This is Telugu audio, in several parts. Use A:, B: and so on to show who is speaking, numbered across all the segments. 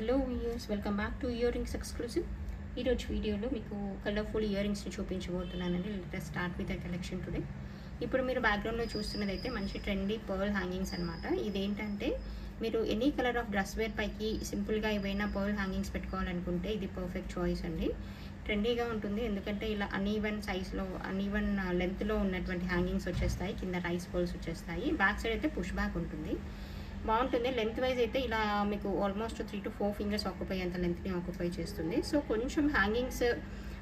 A: Hello viewers, welcome back to earrings exclusive. ఈరోజు వీడియోలో మీకు కలర్ఫుల్ ఇయర్ రింగ్స్ని చూపించబోతున్నానండి. Let start with the collection today. ఇప్పుడు మీరు బ్యాక్గ్రౌండ్లో చూస్తున్నదైతే మంచి ట్రెండీ పర్ల్ హ్యాంగింగ్స్ అనమాట. ఇదేంటంటే మీరు any colour of dress wear పైకి సింపుల్గా ఏవైనా పర్ల్ హ్యాంగింగ్స్ పెట్టుకోవాలనుకుంటే ఇది పర్ఫెక్ట్ చాయిస్ అండి. ట్రెండీగా ఉంటుంది, ఎందుకంటే ఇలా అన్ఈవెన్ సైజ్లో అన్ఈవెన్ లెంత్లో ఉన్నటువంటి హ్యాంగింగ్స్ వచ్చేస్తాయి. కింద రైస్ పర్ల్స్ వచ్చేస్తాయి. బ్యాక్ సైడ్ అయితే పుష్ బ్యాక్ ఉంటుంది, బాగుంటుంది. లెంత్ వైజ్ అయితే ఇలా మీకు ఆల్మోస్ట్ 3 to 4 ఫింగర్స్ ఆక్యుపై అంత లెంత్ని ఆక్యుపై చేస్తుంది. సో కొంచెం హ్యాంగింగ్స్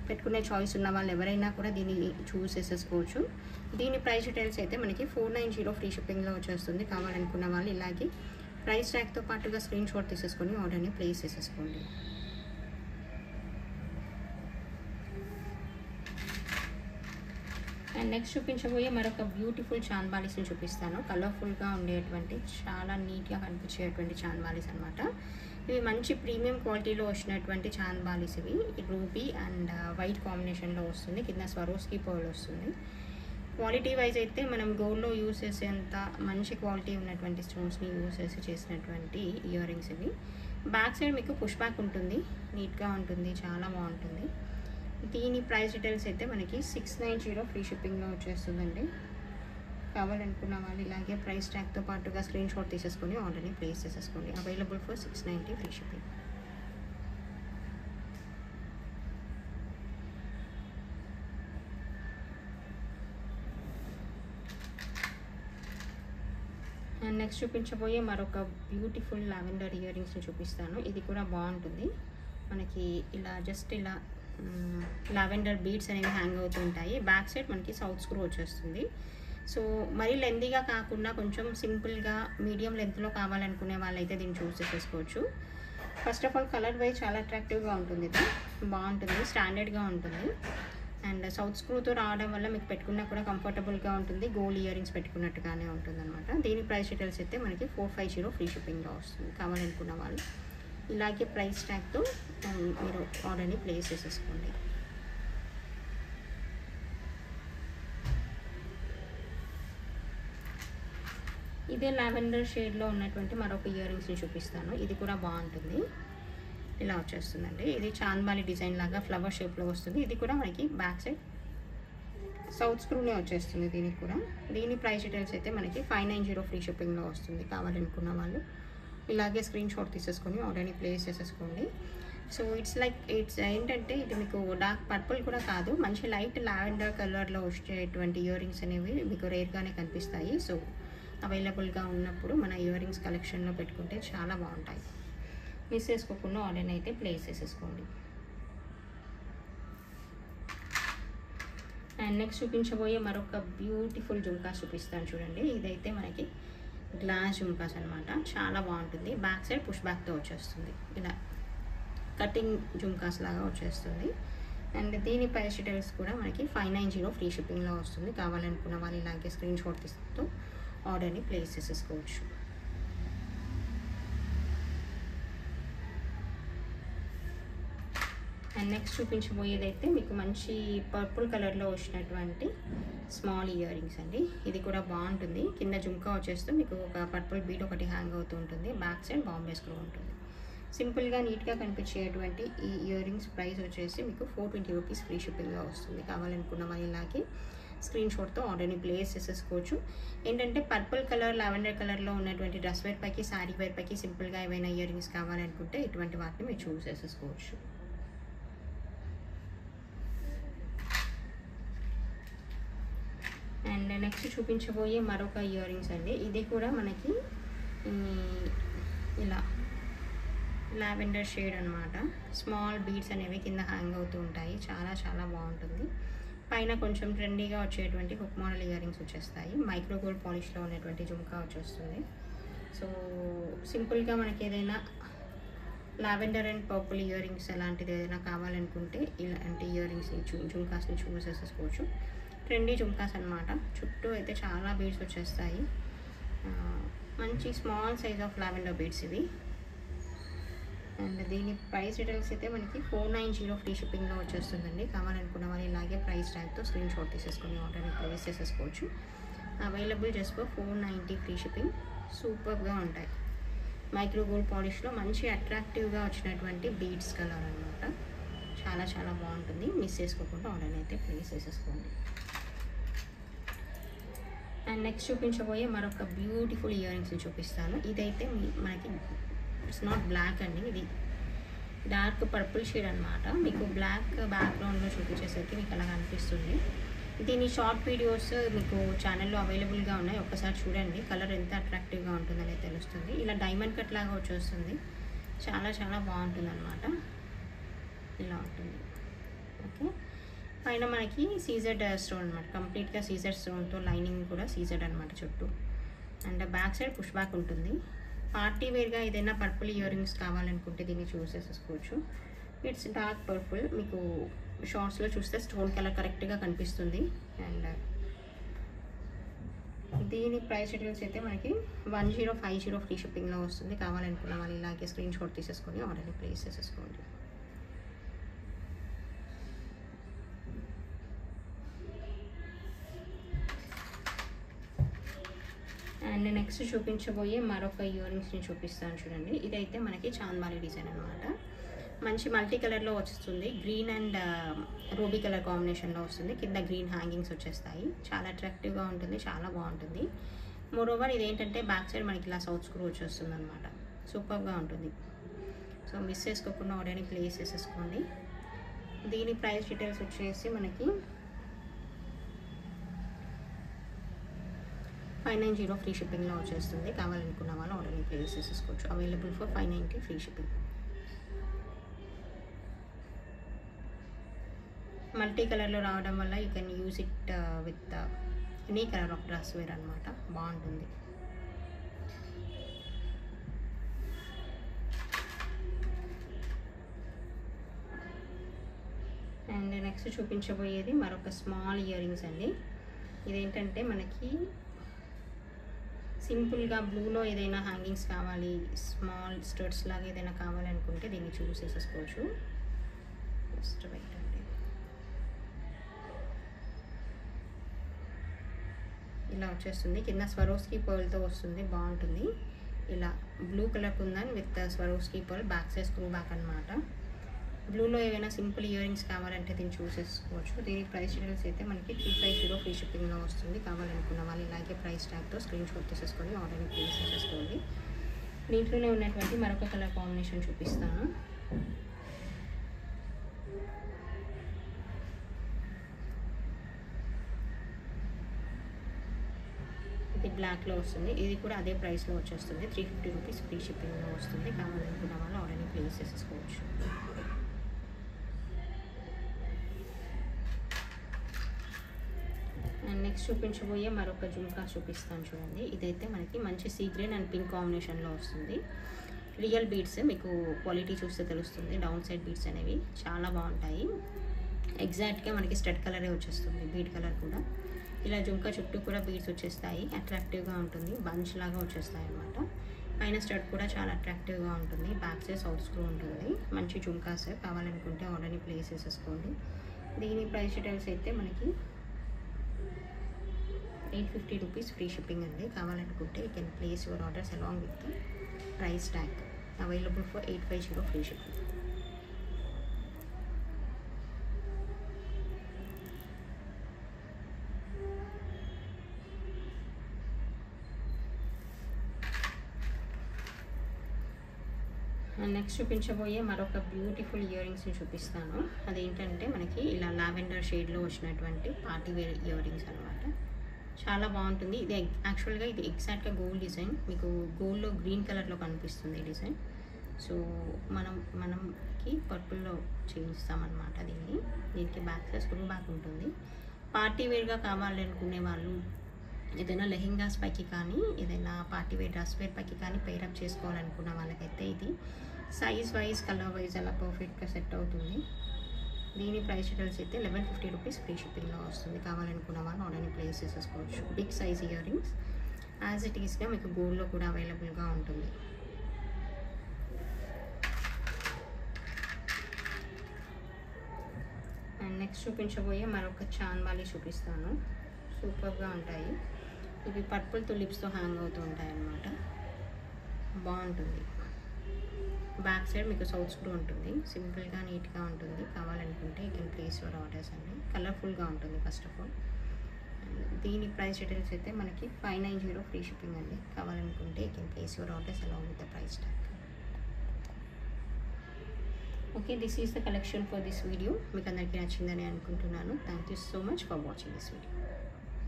A: పెట్టుకునే చాయిస్ ఉన్న వాళ్ళు ఎవరైనా కూడా దీన్ని చూస్ చేసేసుకోవచ్చు. దీని ప్రైస్ డీటెయిల్స్ అయితే మనకి 490 ఫ్రీ షిప్పింగ్లో వచ్చేస్తుంది. కావాలనుకున్న వాళ్ళు ఇలాగే ప్రైస్ ట్యాగ్తో పాటుగా స్క్రీన్ షాట్ తీసేసుకొని ఆర్డర్ని ప్లేస్ చేసేసుకోండి. అండ్ నెక్స్ట్ చూపించబోయే మరొక బ్యూటిఫుల్ చాన్బాలీస్ని చూపిస్తాను. కలర్ఫుల్గా ఉండేటువంటి చాలా నీట్గా కనిపించేటువంటి చాన్బాలీస్ అనమాట. ఇవి మంచి ప్రీమియం క్వాలిటీలో వచ్చినటువంటి చాన్బాలీస్. ఇవి రూబీ అండ్ వైట్ కాంబినేషన్లో వస్తుంది. కింద స్వరోస్కి పర్ల్ వస్తుంది. క్వాలిటీ వైజ్ అయితే మనం గోల్డ్లో యూస్ చేసేంత మంచి క్వాలిటీ ఉన్నటువంటి స్టోన్స్ని యూస్ చేసి చేసినటువంటి ఇయర్ రింగ్స్ ఇవి. బ్యాక్ సైడ్ మీకు పుష్ బ్యాక్ ఉంటుంది, నీట్గా ఉంటుంది, చాలా బాగుంటుంది. దీని ప్రైస్ డీటెయిల్స్ అయితే మనకి 690 ఫ్రీ షిప్పింగ్లో వచ్చేస్తుందండి. కావాలనుకున్న వాళ్ళు ఇలాగే ప్రైస్ ట్యాగ్తో పాటుగా స్క్రీన్ షాట్ తీసేసుకొని ఆర్డర్ని ప్లేస్ చేసేసుకోండి. Available for 690 free shipping. And next చూపించబోయే మరొక బ్యూటిఫుల్ లావెండర్ ఇయర్ రింగ్స్ని చూపిస్తాను. ఇది కూడా బాగుంటుంది. మనకి ఇలా జస్ట్ ఇలా లావెండర్ బీడ్స్ అనేవి హ్యాంగ్ అవుతూ ఉంటాయి. బ్యాక్ సైడ్ మనకి సౌత్ స్క్రూ వచ్చేస్తుంది. సో మరీ లెంతీగా కాకుండా కొంచెం సింపుల్గా మీడియం లెంత్లో కావాలనుకునే వాళ్ళైతే దీన్ని చూస్ చేసేసుకోవచ్చు. First of all colour wise చాలా అట్రాక్టివ్గా ఉంటుంది. ఇది బాగుంటుంది, స్టాండర్డ్గా ఉంటుంది. అండ్ సౌత్ స్క్రూతో రావడం వల్ల మీకు పెట్టుకున్నా కూడా కంఫర్టబుల్గా ఉంటుంది. గోల్డ్ ఇయర్ రింగ్స్ పెట్టుకున్నట్టుగానే ఉంటుంది అనమాట. దీని ప్రైస్ డీటెయిల్స్ అయితే మనకి 450 ఫ్రీ షిప్పింగ్లో వస్తుంది. కావాలనుకున్న వాళ్ళు ఇలాగే ప్రైస్ ట్యాగ్తో మీరు ఆర్డర్ని ప్లేస్ చేసేసుకోండి. ఇదే లావెండర్ షేడ్లో ఉన్నటువంటి మరొక ఇయర్ రింగ్స్ని చూపిస్తాను. ఇది కూడా బాగుంటుంది. ఇలా వచ్చేస్తుందండి. ఇది చాంద్బాలి డిజైన్ లాగా ఫ్లవర్ షేప్లో వస్తుంది. ఇది కూడా మనకి బ్యాక్ సైడ్ సౌత్ స్క్రూనే వచ్చేస్తుంది. దీనికి కూడా దీని ప్రైస్ డీటెయిల్స్ అయితే మనకి 590 ఫ్రీ షిప్పింగ్లో వస్తుంది. కావాలనుకున్న వాళ్ళు ఇలాగే స్క్రీన్ షాట్ తీసేసుకొని ఆర్డర్ని ప్లేస్ చేసేసుకోండి. సో ఇట్స్ ఏంటంటే ఇది మీకు డార్క్ పర్పుల్ కూడా కాదు, మంచి లైట్ లావెండర్ కలర్లో వచ్చేటువంటి ఇయర్ రింగ్స్ అనేవి మీకు రేర్గానే కనిపిస్తాయి. సో అవైలబుల్గా ఉన్నప్పుడు మన ఇయర్ రింగ్స్ కలెక్షన్లో పెట్టుకుంటే చాలా బాగుంటాయి. మిస్ చేసుకోకుండా ఆర్డర్ని అయితే ప్లేస్ చేసేసుకోండి. అండ్ నెక్స్ట్ చూపించబోయే మరొక బ్యూటిఫుల్ జుమ్కాస్ చూపిస్తాను చూడండి. ఇదైతే మనకి గ్లాస్ జుమ్కాస్ అనమాట. చాలా బాగుంటుంది. బ్యాక్ సైడ్ పుష్ బ్యాక్తో వచ్చేస్తుంది. ఇలా కటింగ్ జుమ్కాస్ లాగా వచ్చేస్తుంది. అండ్ దీని ప్రైస్ డీటెయిల్స్ కూడా మనకి 590 ఫ్రీ షిప్పింగ్లో వస్తుంది. కావాలనుకున్న వాళ్ళు ఇలాగే స్క్రీన్ షాట్ తీస్తూ ఆర్డర్ని ప్లేస్ చేసేసుకోవచ్చు. అండ్ నెక్స్ట్ చూపించబోయేదైతే మీకు మంచి పర్పుల్ కలర్లో వచ్చినటువంటి స్మాల్ ఇయర్ రింగ్స్ అండి. ఇది కూడా బాగుంటుంది. కింద జుమ్కా వచ్చేస్తూ మీకు ఒక పర్పుల్ బీట్ ఒకటి హ్యాంగ్ అవుతూ ఉంటుంది. బ్యాక్ సైడ్ బాంబే స్క్రూ ఉంటుంది. సింపుల్గా నీట్గా కనిపించేటువంటి ఈ ఇయర్ రింగ్స్ ప్రైస్ వచ్చేసి మీకు 420 రూపీస్ ఫ్రీ షిప్పింగ్లో వస్తుంది. కావాలనుకున్న వాళ్ళు ఇలాగే స్క్రీన్ షాట్తో ఆర్డర్ని ప్లేస్ చేసేసుకోవచ్చు. ఏంటంటే పర్పుల్ కలర్ లావెండర్ కలర్లో ఉన్నటువంటి డ్రెస్ వేర్ పైకి శారీ వేర్ పైకి సింపుల్గా ఏవైనా ఇయర్ రింగ్స్ కావాలనుకుంటే ఇటువంటి వాటిని మీరు చూస్ చేసేసుకోవచ్చు. అండ్ నెక్స్ట్ చూపించబోయే మరొక ఇయర్ రింగ్స్ అండి. ఇది కూడా మనకి ఇలా లావెండర్ షేడ్ అనమాట. స్మాల్ బీడ్స్ అనేవి కింద హ్యాంగ్ అవుతూ ఉంటాయి. చాలా చాలా బాగుంటుంది. పైన కొంచెం ట్రెండీగా వచ్చేటువంటి హుక్ మోడల్ ఇయర్ రింగ్స్ వచ్చేస్తాయి. మైక్రో గోల్డ్ పాలిష్లో ఉన్నటువంటి జుమ్కా వచ్చేస్తుంది. సో సింపుల్గా మనకి ఏదైనా lavender and purple ear rings అలాంటిది ఏదైనా కావాలనుకుంటే ఇలాంటి ఇయర్ రింగ్స్ని జుమ్కాస్ని చూస్ చేసేసుకోవచ్చు. ట్రెండీ జుమ్కాస్ అనమాట. చుట్టూ అయితే చాలా బీడ్స్ వచ్చేస్తాయి. మంచి small size of lavender beads ఇవి. అండ్ దీని ప్రైస్ డీటెయిల్స్ అయితే మనకి 490 ఫ్రీ షిప్పింగ్లో వచ్చేస్తుందండి. కావాలనుకున్న వాళ్ళు ఇలాగే ప్రైస్ ట్యాగ్తో స్క్రీన్ షాట్ తీసేసుకొని ఆర్డర్ని ప్లేస్ చేసేసుకోవచ్చు. Available just for 490 free shipping. సూపర్గా ఉంటాయి. మైక్రో గోల్డ్ పాలిష్లో మంచి అట్రాక్టివ్గా వచ్చినటువంటి బీడ్స్ కలర్ అనమాట. చాలా చాలా బాగుంటుంది. మిస్ చేసుకోకుండా ఆర్డర్ అయితే ప్లేస్ చేసేసుకోండి. అండ్ నెక్స్ట్ చూపించబోయే మరొక బ్యూటిఫుల్ ఇయర్ రింగ్స్ని చూపిస్తాను. ఇదైతే మనకి ఇట్స్ నాట్ బ్లాక్ అండి, ఇది డార్క్ పర్పుల్ షేడ్ అనమాట. మీకు బ్లాక్ బ్యాక్గ్రౌండ్లో చూపించేసరికి మీకు అలా అనిపిస్తుంది. దీని షార్ట్ వీడియోస్ మీకు ఛానల్లో అవైలబుల్గా ఉన్నాయి, ఒక్కసారి చూడండి. కలర్ ఎంత అట్రాక్టివ్గా ఉంటుందనేది తెలుస్తుంది. ఇలా డైమండ్ కట్ లాగా వచ్చేస్తుంది, చాలా చాలా బాగుంటుంది అనమాట. ఇలా ఉంటుంది. ఓకే, పైన మనకి సీజెడ్ స్టోన్ అనమాట, కంప్లీట్గా సీజెడ్ స్టోన్తో లైనింగ్ కూడా సీజెడ్ అనమాట చుట్టూ. And back side push back ఉంటుంది. పార్టీ వేర్గా ఏదైనా పర్పుల్ ఇయర్ రింగ్స్ కావాలనుకుంటే దీన్ని చూస్ చేసేసుకోవచ్చు. ఇట్స్ డార్క్ పర్పుల్, మీకు షార్ట్స్లో చూస్తే స్టోన్ కలర్ కరెక్ట్గా కనిపిస్తుంది. అండ్ దీని ప్రైస్ డీటెయిల్స్ అయితే మనకి 1050 ఫ్రీ షిప్పింగ్లో వస్తుంది. కావాలనుకున్న వాళ్ళు ఇలాగే స్క్రీన్ షాట్ తీసేసుకొని ఆర్డర్ని ప్లేస్ చేసేసుకోండి. అండ్ నెక్స్ట్ చూపించబోయే మరొక ఇయర్ రింగ్స్ని చూపిస్తాను చూడండి. ఇదైతే మనకి చాంద్మాలి డిజైన్ అనమాట. మంచి మల్టీ కలర్లో వస్తుంది. గ్రీన్ అండ్ రూబీ కలర్ కాంబినేషన్లో వస్తుంది. కింద గ్రీన్ హ్యాంగింగ్స్ వచ్చేస్తాయి. చాలా అట్రాక్టివ్గా ఉంటుంది, చాలా బాగుంటుంది. మోరోవర్ ఇదేంటంటే బ్యాక్ సైడ్ మనకి ఇలా సౌత్ స్క్రూ వచ్చేస్తుంది అనమాట. సూపర్గా ఉంటుంది. సో మిస్ చేసుకోకుండా ఆర్డర్ని ప్లేస్ చేసేసుకోండి. దీని ప్రైస్ డీటెయిల్స్ వచ్చేసి మనకి 590 ఫ్రీ షిప్పింగ్లో వచ్చేస్తుంది. కావాలనుకున్న వాళ్ళు ఆర్డర్ని ప్లేస్ చేసేసుకోవచ్చు. Available for 590 free shipping. Multi కలర్లో రావడం వల్ల you can use it with any colour of dress wear అనమాట. బాగుంటుంది. అండ్ నెక్స్ట్ చూపించబోయేది మరొక స్మాల్ ఇయర్ రింగ్స్ అండి. ఇదేంటంటే మనకి సింపుల్గా బ్లూలో ఏదైనా హ్యాంగింగ్స్ కావాలి, స్మాల్ స్టడ్స్ లాగా ఏదైనా కావాలనుకుంటే దీన్ని చూస్ చేసేసుకోవచ్చు. జస్ట్ వెయిట్ అండి. ఇలా వచ్చేస్తుంది. కింద స్వరోస్కీ పర్ల్తో వస్తుంది, బాగుంటుంది. ఇలా blue colour kundan with Swarovski pearl, back side screw back అనమాట. బ్లూలో ఏవైనా సింపుల్ ఇయర్ రింగ్స్ కావాలంటే దీన్ని చూస్ చేసుకోవచ్చు. దీని ప్రైస్ డీటెయిల్స్ అయితే మనకి 350 ఫ్రీ షిప్పింగ్లో వస్తుంది. కావాలనుకున్న వాళ్ళు ఇలాగే ప్రైస్ ట్యాగ్తో స్క్రీన్ షాట్ తీసేసుకొని ఆర్డర్ని ప్లేస్ చేసేసుకోండి. దీంట్లోనే ఉన్నటువంటి మరొక కలర్ కాంబినేషన్ చూపిస్తాను. ఇది బ్లాక్లో వస్తుంది. ఇది కూడా అదే ప్రైస్లో వచ్చేస్తుంది. 350 రూపీస్ ఫ్రీ షిప్పింగ్లో వస్తుంది. కావాలనుకున్న వాళ్ళు ఆర్డర్ని ప్లేస్ చేసేసుకోవచ్చు. అండ్ నెక్స్ట్ చూపించబోయే మరొక జుమ్కా చూపిస్తాను చూడండి. ఇదైతే మనకి మంచి సీ గ్రీన్ అండ్ పింక్ కాంబినేషన్లో వస్తుంది. రియల్ బీడ్స్, మీకు క్వాలిటీ చూస్తే తెలుస్తుంది. డౌన్ సైడ్ బీడ్స్ అనేవి చాలా బాగుంటాయి. ఎగ్జాక్ట్గా మనకి స్టడ్ కలరే వచ్చేస్తుంది, బీడ్ కలర్ కూడా. ఇలా జుమ్కా చుట్టూ కూడా బీడ్స్ వచ్చేస్తాయి. అట్రాక్టివ్గా ఉంటుంది, బంచ్ లాగా వచ్చేస్తాయి అన్నమాట. పైన స్టడ్ కూడా చాలా అట్రాక్టివ్గా ఉంటుంది. బ్యాక్ సైడ్ సౌత్ స్క్రూ ఉంటుంది. మంచి జుమ్కాస్ కావాలనుకుంటే ఆర్డర్ని ప్లేస్ చేసేసుకోండి. దీని ప్రైస్ డీటెయిల్స్ అయితే మనకి 850 రూపీస్ ఫ్రీ షిప్పింగ్ అండి. కావాలనుకుంటే you can place your orders along with price tag. Available for 850 free shipping. Next చూపించబోయే మరొక బ్యూటిఫుల్ ఇయర్ రింగ్స్ని చూపిస్తాను. అదేంటంటే మనకి ఇలా లావెండర్ షేడ్లో వచ్చినటువంటి పార్టీ వేర్ ఇయర్ రింగ్స్ అనమాట. చాలా బాగుంటుంది. ఇది యాక్చువల్గా ఇది ఎగ్జాక్ట్గా గోల్డ్ డిజైన్, మీకు గోల్డ్లో గ్రీన్ కలర్లో కనిపిస్తుంది డిజైన్. సో మనకి పర్పుల్లో చేయిస్తామన్నమాట దీనికి బ్యాక్ సైడ్ స్క్రూ బ్యాక్ ఉంటుంది. పార్టీ వేర్గా కావాలనుకునే వాళ్ళు ఏదైనా లెహెంగాస్ పైకి కానీ ఏదైనా పార్టీ వేర్ డ్రెస్ వేర్ పైకి కానీ పేరప్ చేసుకోవాలనుకున్న వాళ్ళకైతే ఇది సైజ్ వైజ్ కలర్ వైజ్ అలా పర్ఫెక్ట్గా సెట్ అవుతుంది. దీని ప్రైస్ డీటెయిల్స్ అయితే 1150 రూపీస్ ఫ్రీ షిప్పింగ్లో వస్తుంది. కావాలనుకున్న వాళ్ళు ఆర్డర్ని ప్లేస్ చేసేసుకోవచ్చు. Big size ear rings as it ఈస్గా మీకు గోల్డ్లో కూడా అవైలబుల్గా ఉంటుంది. అండ్ నెక్స్ట్ చూపించబోయే మరొక చాంద్బాలి చూపిస్తాను. సూపర్గా ఉంటాయి ఇవి. పర్పుల్ తులిప్స్తో హ్యాంగ్ అవుతూ ఉంటాయి అన్నమాట. బాగుంటుంది. బ్యాక్ సైడ్ మీకు సౌత్ స్క్రూ ఉంటుంది. సింపుల్గా నీట్గా ఉంటుంది. కావాలనుకుంటే you can place your orders అండి. కలర్ఫుల్గా ఉంటుంది ఫస్ట్ ఆఫ్ ఆల్. దీని ప్రైస్ డీటెయిల్స్ అయితే మనకి 590 ఫ్రీ షిప్పింగ్ అండి. కావాలనుకుంటే you can place your orders along with the price tag. Okay, this is the collection for this video. మీకు అందరికీ నచ్చిందని అనుకుంటున్నాను. Thank you so much for watching this video.